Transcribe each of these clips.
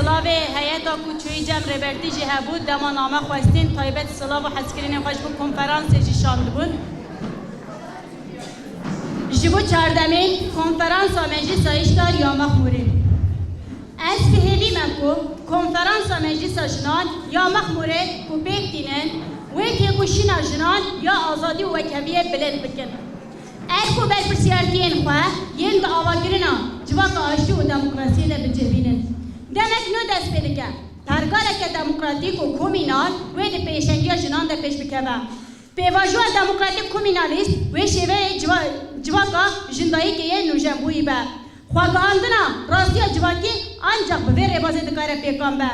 سلاوی هیئتا کوچوی جمع ربرتی جه بود دما نامه خواستین تایبت سلاو و حسکرین خوش بود کنفرانس جی شاند بود جبو چاردمین کنفرانس مجلس اشتار یا مخموری از فهمی من کو کنفرانس مجلس جنان یا مخموره کو بیکتینن و تیکوشین جنان یا آزادی و کمیه بلند بکن اکو بر پرسیارتین خواه ین به آواگرنا جواق آشتی و دموکراسی ده بجبینن دمک نو دست پیده که پرگاره که دموکراتیک و کومینال و ده پیشنگی جنان ده پیش بکوه پیواجوه دموکراتیک کومینالیست و شیوه جواقا جندایی که یه نوجنبویی به خواگاندنا راستی جواکی ancak bu ver ebazı dikare peygamber.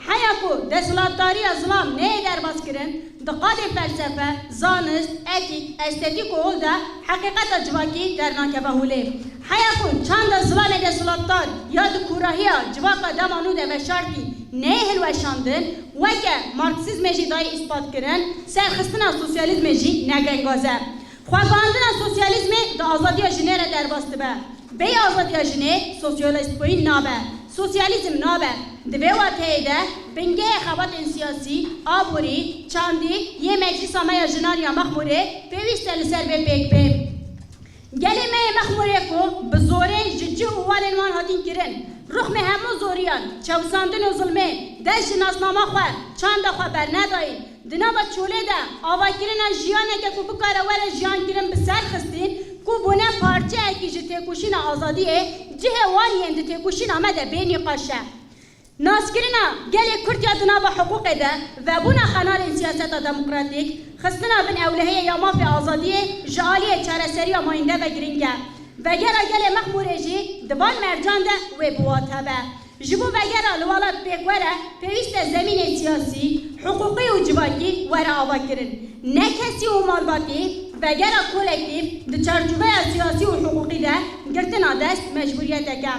Hayaku desolatari azlam ne eder baskirin? Dikkat felsefe, zanist, etik, estetik oğul da hakikat civaki dernak bahule. Hayaku çanda zlam desolatar ya da kurahiya civaka damanu de ve şarti ne helveşandın ve ke Marksizm jidayı ispat kirin serxistina sosyalizm ji negengaze. Xwagandina sosyalizmi da azadiya jinere derbastı be. Bey azadiya jine sosyalist boyun nabe. Sosyalizm nabe. Dveva teyde benge xabat siyasi aburi çandi ye meclis amaya jinar ya mahmure pevişte ser ve pekpe. Gelime mahmure ko bizore jicci uvalin man hatin kirin. Ruh me hemu zoriyan çavsandın o zulme dej nasnama xwe çanda xwe bernedayın. Dinava çole de avakirina jiyane ke ku bikare were jiyan kirin bi ser xistin ku bune parça eki ji tekuşina azadiye cihe wan yendi tekuşina me de beni qaşe. Naskirina gelek Kürt ya dinava hukuk ede ve buna xanalin siyaseta demokratik xistina bin evlehiye ya mafi azadiye jaliye çareseriya mayinde ve giringe. Ve gera gele mahmure ji divan mercan de ve buvatebe. Jibu ve gera luvalat pekwere peviste zemine siyasi, hukuki u civaki vere avakirin. Ne kesi u malbati ve gera kolektif di çarçube siyasi u hukuki de girtina dest mecburiyet eke.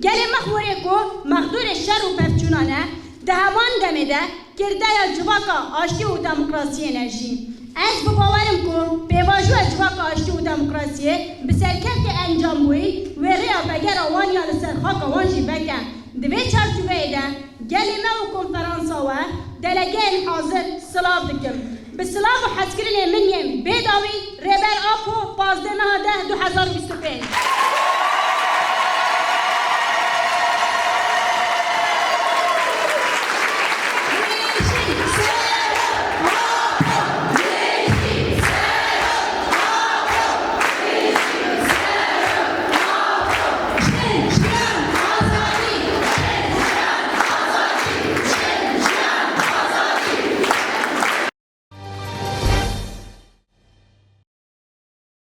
Gele mahmure ko mağdur şer u pevçunane de heman demede kirdaya civaka aşti u demokrasi enerji. Ez bu bavarım ku pevaju civaka aşti u demokrasiye bi serkefte encam buy ve rea ve gera wan ya li ser xaka wan jî beke. Divê çarçoveyê de gelê me û konferansa we delegeyên hazir silav dikim. Bi silav û hezkirinê min yên bêdawî rêber Apo 15 2025.